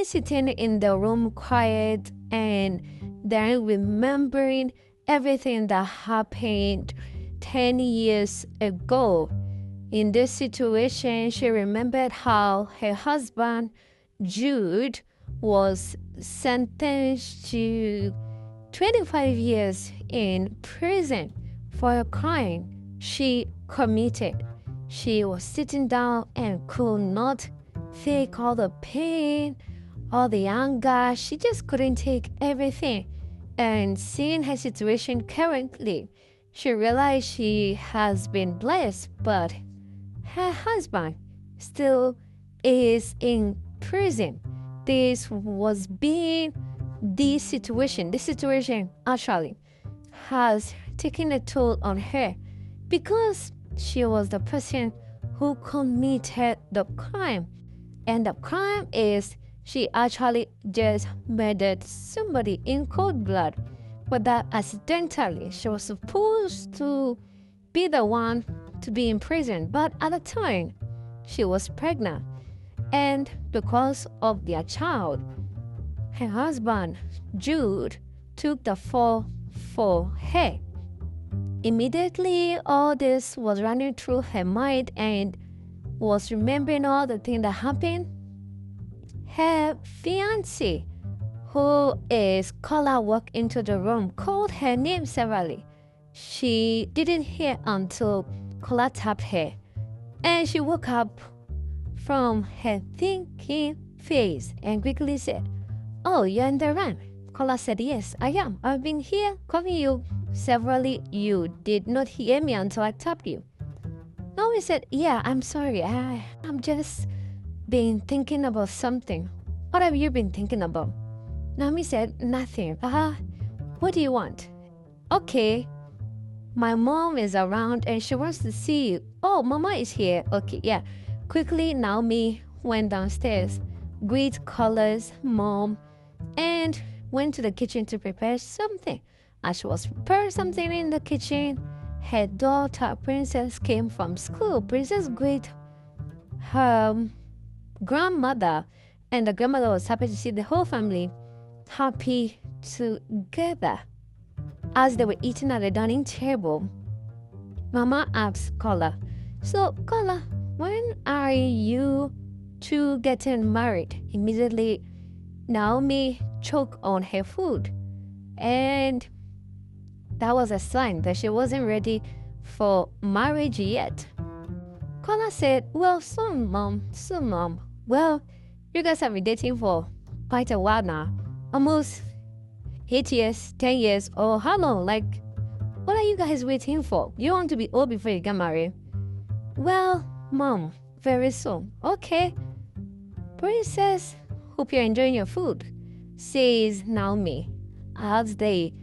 She's sitting in the room quiet and then remembering everything that happened 10 years ago. In this situation, she remembered how her husband, Jude, was sentenced to 25 years in prison for a crime she committed. She was sitting down and could not take all the pain, all the anger. She just couldn't take everything. And seeing her situation currently, she realized she has been blessed, but her husband still is in prison. This situation actually has taken a toll on her because she was the person who committed the crime. And the crime is she actually just murdered somebody in cold blood. But that accidentally, she was supposed to be the one to be in prison. But at the time, she was pregnant. And because of their child, her husband, Jude, took the fall for her. Immediately, all this was running through her mind and was remembering all the things that happened. Her fiancé, who is Kola, walked into the room, called her name severally. She didn't hear until Kola tapped her, and she woke up from her thinking phase and quickly said, "Oh, you're in the run." Kola said, "Yes, I am. I've been here calling you severally. You did not hear me until I tapped you." Nolly said, "Yeah, I'm sorry. I'm just been thinking about something." "What have you been thinking about?" Naomi said, "Nothing. What do you want?" "Okay, my mom is around and she wants to see you." "Oh, Mama is here." "Okay, yeah." Quickly, Naomi went downstairs, greeted Kola's mom, and went to the kitchen to prepare something. As she was preparing something in the kitchen, her daughter, Princess, came from school. Princess greeted her grandmother, and the grandmother was happy to see the whole family happy together. As they were eating at the dining table, Mama asked Kola, "So, Kola, when are you two getting married?" Immediately, Naomi choked on her food, and that was a sign that she wasn't ready for marriage yet. Kola said, "Well, soon, Mom. Well, you guys have been dating for quite a while now. Almost 8 years, 10 years, or how long? Like, what are you guys waiting for? You want to be old before you get married?" "Well, Mom, very soon." "Okay. Princess, hope you're enjoying your food," says Naomi. As they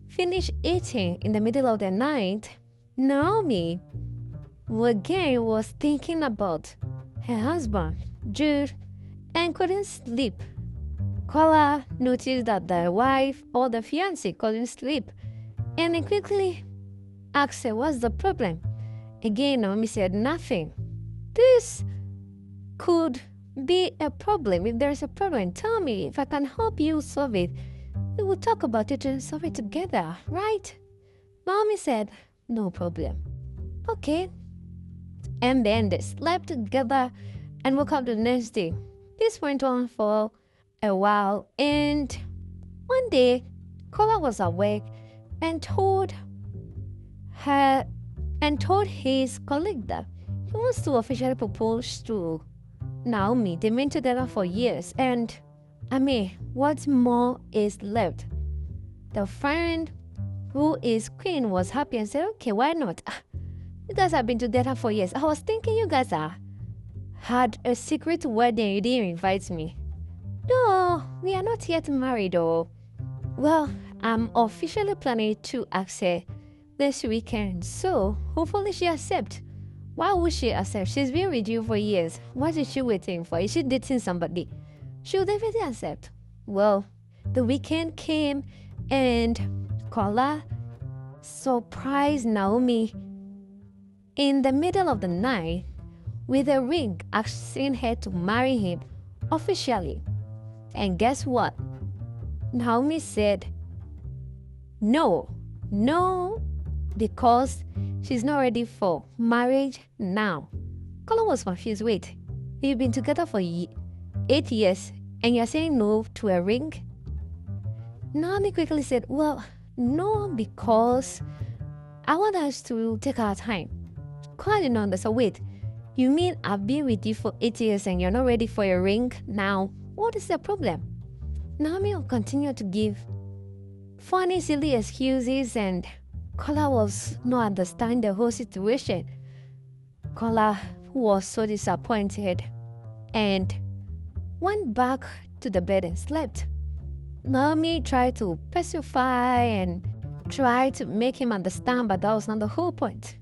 finish eating in the middle of the night, Naomi again was thinking about her husband, Jude, and couldn't sleep. Kola noticed that the wife or the fiancé couldn't sleep, and he quickly asked her, "What's the problem?" Again, Naomi said, "Nothing." "This could be a problem. If there's a problem, tell me. If I can help you solve it, we will talk about it and solve it together, right?" Naomi said, "No problem." Okay. And then they slept together and woke up the next day. This went on for a while, and one day, Kola was awake and told his colleague that he wants to officially propose to Naomi. They've been together for years, and what more is left? The friend who is queen was happy and said, "Okay, why not? You guys have been together for years. I was thinking you guys had a secret wedding. You didn't invite me." "No, we are not yet married though." "Well, I'm officially planning to ask her this weekend, so hopefully she accepts." "Why would she accept? She's been with you for years. What is she waiting for? Is she dating somebody?" "She'll definitely accept." Well, the weekend came and Kola surprised Naomi in the middle of the night with a ring asking her to marry him officially. And guess what? Naomi said no, because she's not ready for marriage now. Kola was confused. Wait, you've been together for 8 years and you're saying no to a ring? Naomi quickly said, well, no, because I want us to take our time. Kola didn't understand. Wait, you mean I've been with you for 8 years and you're not ready for a ring now? What is the problem? Naomi will continue to give funny, silly excuses, and Kola was not understanding the whole situation. Kola was so disappointed and went back to the bed and slept. Naomi tried to pacify and tried to make him understand, but that was not the whole point.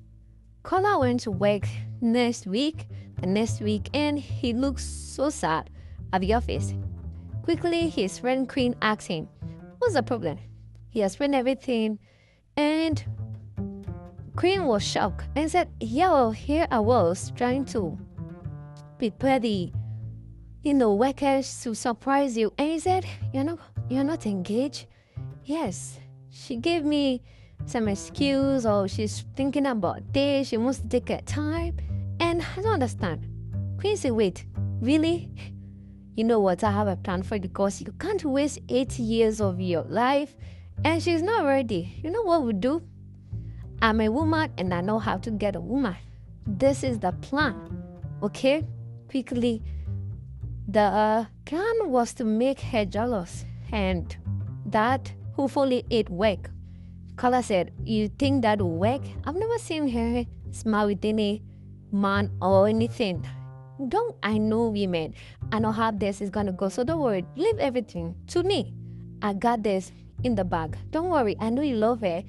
Kola went to work the next week, and he looked so sad at the office. Quickly, his friend Queen asked him, what's the problem? He explained everything, and Queen was shocked and said, yeah, well, here I was trying to prepare the workers to surprise you. And he said, you're not engaged? Yes. She gave me some excuse, or she's thinking about this, she wants to take her time. And I don't understand. Queen said, wait, really? You know what, I have a plan for you, because you can't waste 8 years of your life and she's not ready. You know what we do? I'm a woman and I know how to get a woman. This is the plan, okay? Quickly, the plan was to make her jealous, and that hopefully it worked. Kola said, you think that will work? I've never seen her smile with any man or anything. Don't I know women? I know how this is gonna go, so don't worry. Leave everything to me. I got this in the bag. Don't worry. I know you love her,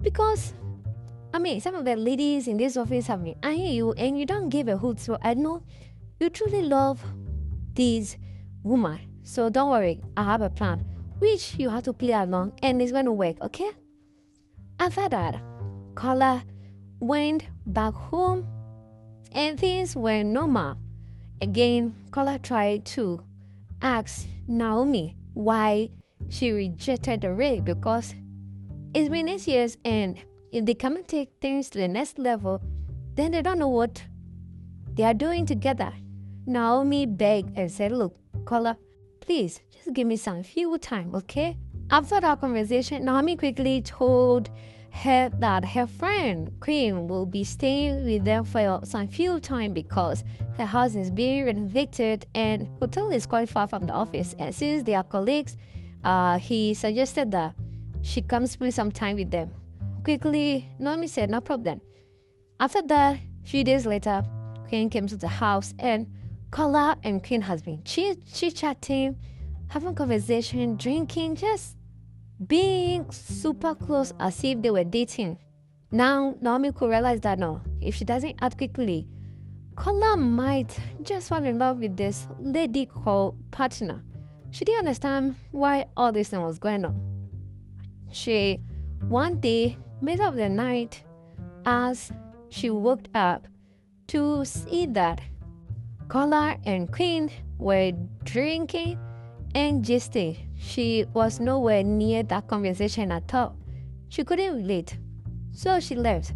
because some of the ladies in this office have been eyeing you and you don't give a hoot. So I know you truly love these women. So don't worry. I have a plan, which you have to play along, and it's going to work, okay? After that, Kola went back home and things were normal. Again, Kola tried to ask Naomi why she rejected the ring, because it's been 8 years, and if they come and take things to the next level, then they don't know what they are doing together. Naomi begged and said, look, Kola, please, just give me some few time, okay? After that conversation, Naomi quickly told her that her friend Queen will be staying with them for some few time, because her house is being renovated and hotel is quite far from the office. And since they are colleagues, he suggested that she comes spend some time with them. Quickly, Naomi said, no problem. After that, a few days later, Queen came to the house, and Kola and Queen has been chit-chatting, having conversation, drinking, just being super close as if they were dating. Now, Naomi could realize that no, if she doesn't act quickly, Kola might just fall in love with this lady called partner. She didn't understand why all this thing was going on. She, one day, middle of the night, as she woke up to see that Kola and Queen were drinking and gisting. She was nowhere near that conversation at all. She couldn't relate, so she left,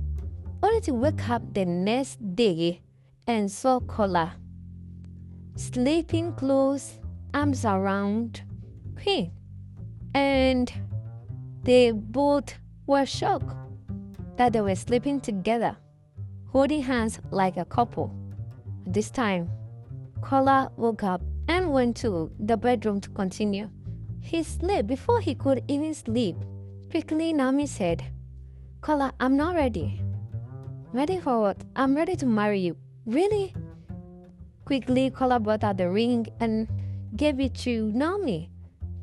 only to wake up the next day and saw Kola sleeping close, arms around Queen, and they both were shocked that they were sleeping together, holding hands like a couple. This time, Kola woke up and went to the bedroom to continue his sleep. Before he could even sleep, quickly Naomi said, Kola, I'm not ready. Ready for what? I'm ready to marry you. Really? Quickly, Kola brought out the ring and gave it to Naomi.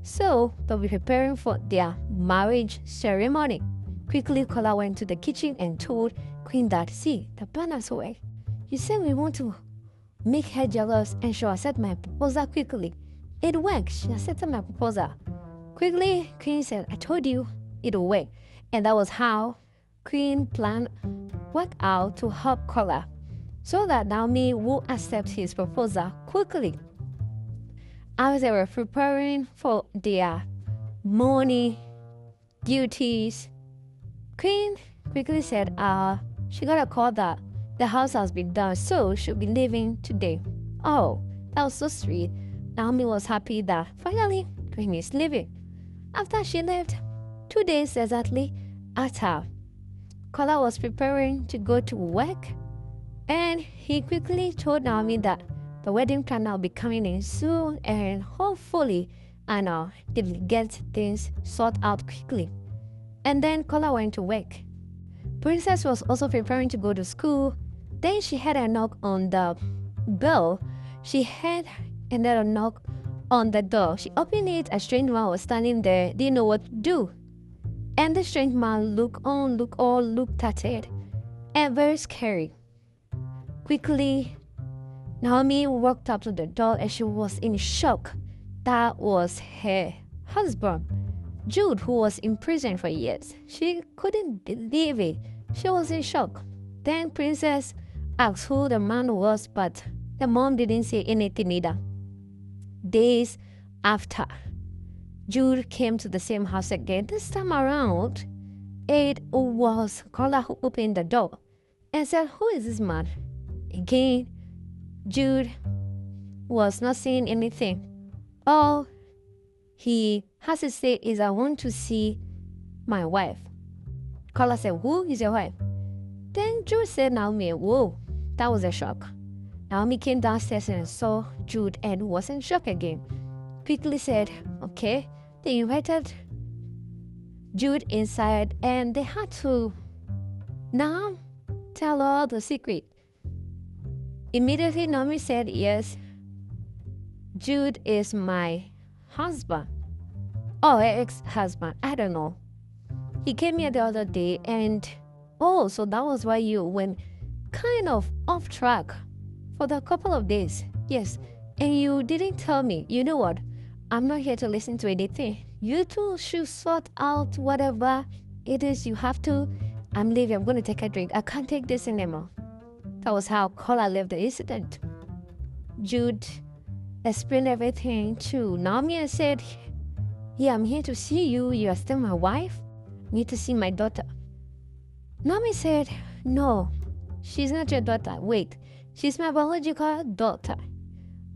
So they'll be preparing for their marriage ceremony. Quickly, Kola went to the kitchen and told Queen that, see, the plan has worked. You said we want to make her jealous, and she'll accept my proposal quickly. It worked. She accepted my proposal. Quickly, Queen said, I told you it'll work. And that was how Queen planned worked out to help Kola, so that Naomi will accept his proposal quickly. as they were preparing for their morning duties, Queen quickly said, she got a call that the house has been done, so she'll be leaving today. Oh, that was so sweet. Naomi was happy that finally Queen is leaving. After she left, 2 days exactly after, Kola was preparing to go to work, and he quickly told Naomi that the wedding planner will be coming in soon, and hopefully, they will get things sorted out quickly. And then Kola went to work. Princess was also preparing to go to school. Then she had a knock on the bell. She had another knock on the door. She opened it. A strange man was standing there, didn't know what to do. And the strange man looked at it, and very scary. Quickly, Naomi walked up to the door and she was in shock. That was her husband, Jude, who was in prison for years. She couldn't believe it. She was in shock. Then Princess asked who the man was, but the mom didn't say anything either. Days after, Jude came to the same house again. This time around, it was Kola who opened the door and said, "Who is this man?" Again, Jude was not saying anything. All he has to say is, "I want to see my wife." Kola said, "Who is your wife?" Then Jude said, "Naomi." Whoa, that was a shock. Naomi came downstairs and saw Jude and was in shock again. Quickly said, "Okay." They invited Jude inside and they had to now tell all the secret. Immediately Naomi said, "Yes, Jude is my husband." Or ex-husband, I don't know. He came here the other day and, so that was why you went kind of off track for the couple of days. Yes, and you didn't tell me. You know what? I'm not here to listen to anything. You two should sort out whatever it is you have to. I'm leaving. I'm going to take a drink. I can't take this anymore. That was how Kola left the incident. Jude explained everything to Naomi and said, "Yeah, I'm here to see you. You are still my wife. I need to see my daughter." Naomi said, "No, she's not your daughter. Wait, she's my biological daughter.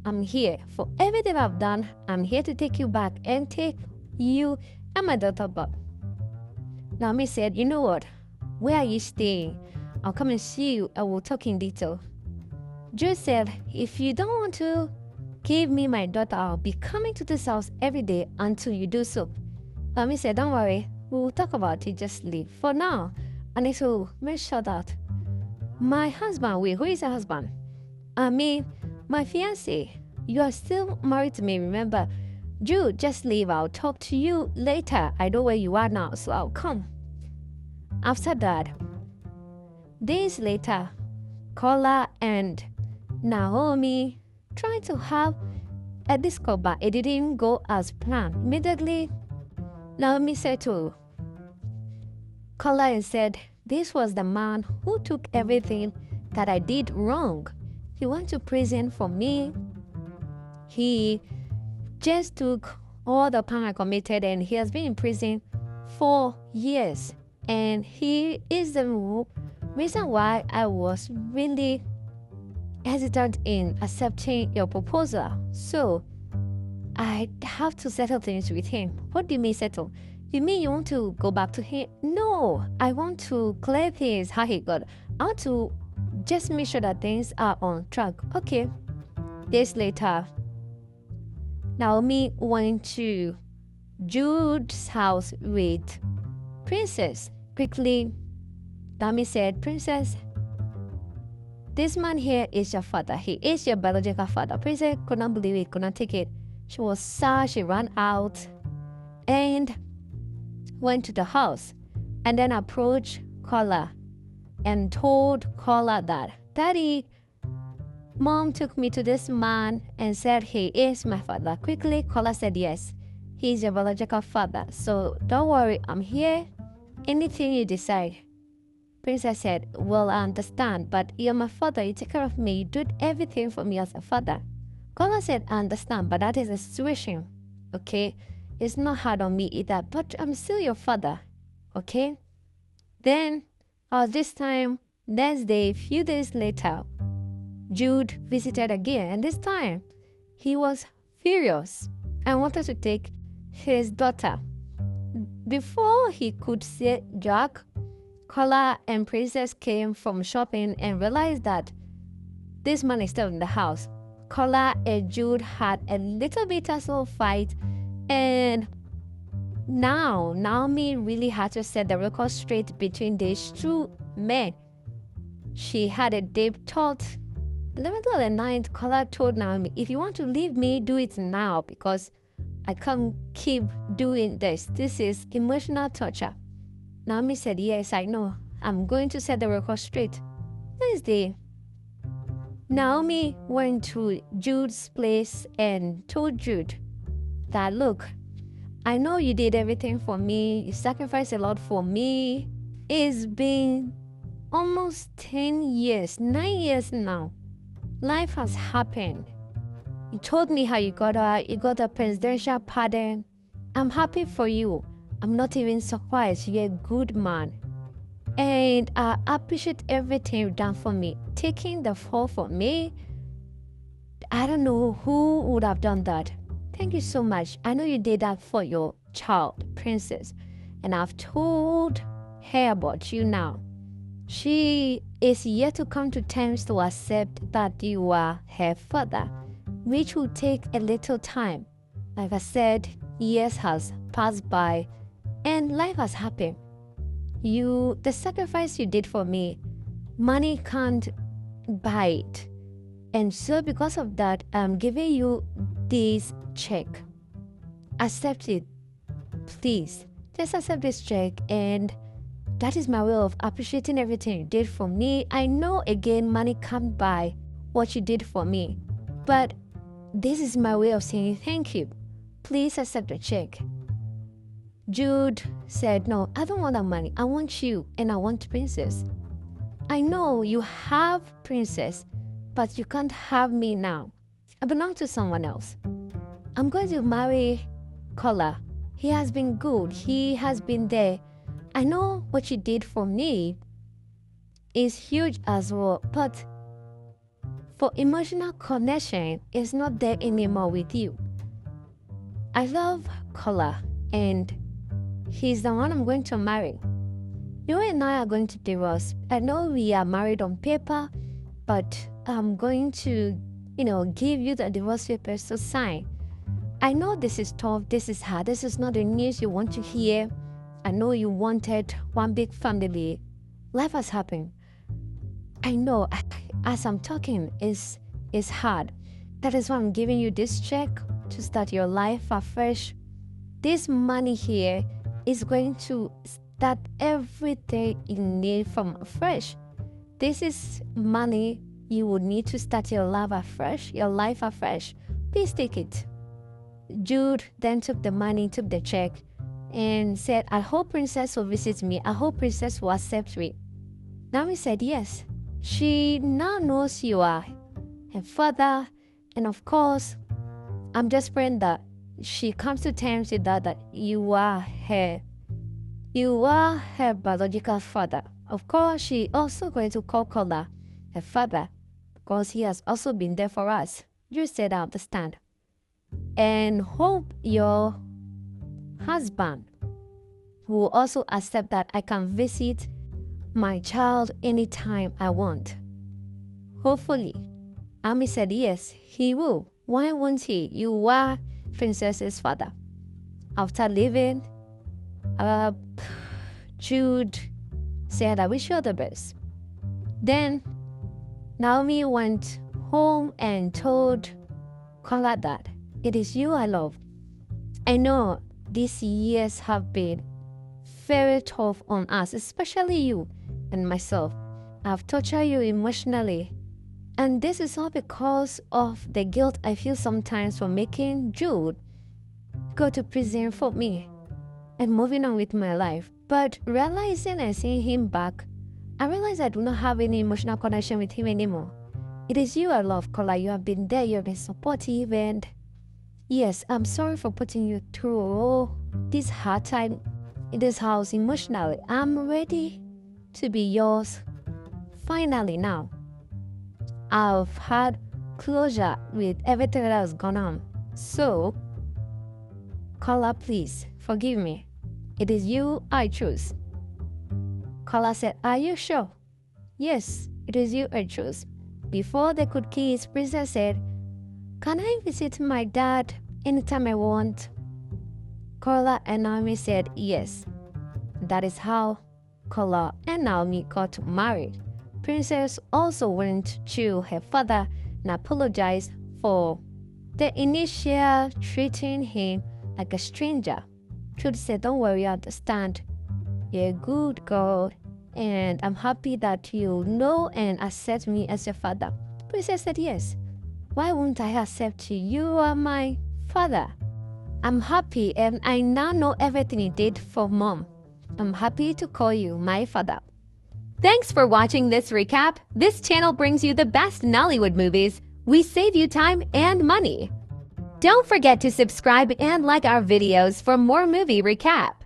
I'm here for everything I've done. I'm here to take you back and take you and my daughter back." Naomi said, "You know what? Where are you staying? I'll come and see you. I will talk in detail." Jude said, "If you don't want to give me my daughter, I'll be coming to this house every day until you do so." Naomi said, "Don't worry. We will talk about it. Just leave. For now, I need to make sure that my husband, who is a husband? I mean, my fiancé. You are still married to me, remember? Jude, just leave. I'll talk to you later. I know where you are now, so I'll come." After that, days later, Kola and Naomi tried to have a disco, but it didn't go as planned. Immediately, Naomi said to Kola and said, "This was the man who took everything that I did wrong. He went to prison for me. He just took all the crime I committed and he has been in prison for years. And he is the reason why I was really hesitant in accepting your proposal. So I have to settle things with him." "What do you mean settle? You mean you want to go back to him?" "No, I want to clear things how he got. I want to just make sure that things are on track." "Okay." Days later, Naomi went to Jude's house with Princess. Quickly, Naomi said, "Princess, this man here is your father. He is your biological father." Princess could not believe it, could not take it. She was sad. She ran out and went to the house and then approached Kola and told Kola that, "Daddy, Mom took me to this man and said he is my father." Quickly, Kola said, "Yes, he is your biological father. So don't worry, I'm here. Anything you decide." Princess said, "Well, I understand, but you're my father. You take care of me. You did everything for me as a father. Kola said, I understand, but that is the situation. Okay? It's not hard on me either, but I'm still your father. Okay? Then, this time, next day, few days later, Jude visited again, and this time, he was furious and wanted to take his daughter. Before he could say Jack, Kola and Princess came from shopping and realized that this man is still in the house. Kola and Jude had a little bit of a fight, and now Naomi really had to set the record straight between these two men. She had a deep thought. The middle of the night, Kola told Naomi, if you want to leave me, do it now because I can't keep doing this. This is emotional torture. Naomi said, yes, I know. I'm going to set the record straight. Next day, Naomi went to Jude's place and told Jude that, look, I know you did everything for me. You sacrificed a lot for me. It's been almost 10 years, 9 years now. Life has happened. You told me how you got a presidential pardon. I'm happy for you. I'm not even surprised. You're a good man. And I appreciate everything you've done for me. Taking the fall for me, I don't know who would have done that. Thank you so much. I know you did that for your child, Princess. And I've told her about you now. She is yet to come to terms to accept that you are her father, which will take a little time. Like I said, years has passed by and life has happened. The sacrifice you did for me, money can't buy it. And so because of that, I'm giving you this check. Accept it, please. Just accept this check, and that is my way of appreciating everything you did for me. I know, again, money can't buy what you did for me, but this is my way of saying thank you. Please accept the check. Jude said, no, I don't want that money. I want you, and I want Princess. I know you have Princess, but you can't have me now. I belong to someone else. I'm going to marry Kola. He has been good. He has been there. I know what you did for me is huge as well, but for emotional connection, it's not there anymore with you. I love Kola, and he's the one I'm going to marry. You and I are going to divorce. I know we are married on paper, but I'm going to, give you the divorce papers to sign. I know this is tough, this is hard, this is not the news you want to hear. I know you wanted one big family. Life has happened. I know, as I'm talking, it's hard. That is why I'm giving you this check to start your life afresh. This money here is going to start everything you need from afresh. This is money you would need to start your life afresh. Please take it. Jude then took the money, took the check, and said, I hope Princess will visit me. I hope Princess will accept me. Naomi said yes. She now knows you are her father, and of course, I'm just praying that she comes to terms with that you are her biological father. Of course, she also going to call Kola her father, because he has also been there for us. You said, I understand. And hope your husband will also accept that I can visit my child anytime I want. Hopefully. Ami said yes, he will. Why won't he? You are Princess's father. After leaving, Jude said, I wish you the best. Then Naomi went home and told Kola that it is you I love. I know these years have been very tough on us, especially you and myself. I've tortured you emotionally. And this is all because of the guilt I feel sometimes for making Jude go to prison for me and moving on with my life. But realizing and seeing him back, I realize I do not have any emotional connection with him anymore. It is you I love, Kola. You have been there, you have been supportive, and yes, I'm sorry for putting you through this hard time in this house emotionally. I'm ready to be yours. Finally, now, I've had closure with everything that has gone on. So, Kola, please forgive me. It is you I choose. Kola said, "Are you sure?" "Yes, it is you I choose." Before they could kiss, Princess said, "Can I visit my dad anytime I want?" Kola and Naomi said yes. That is how Kola and Naomi got married. Princess also went to her father and apologized for the initial treating him like a stranger. Truth said, "Don't worry, I understand. You're a good girl, and I'm happy that you know and accept me as your father." Princess said, "Yes. Why won't I accept you? You are my father. I'm happy, and I now know everything you did for Mom. I'm happy to call you my father." Thanks for watching this recap. This channel brings you the best Nollywood movies. We save you time and money. Don't forget to subscribe and like our videos for more movie recap.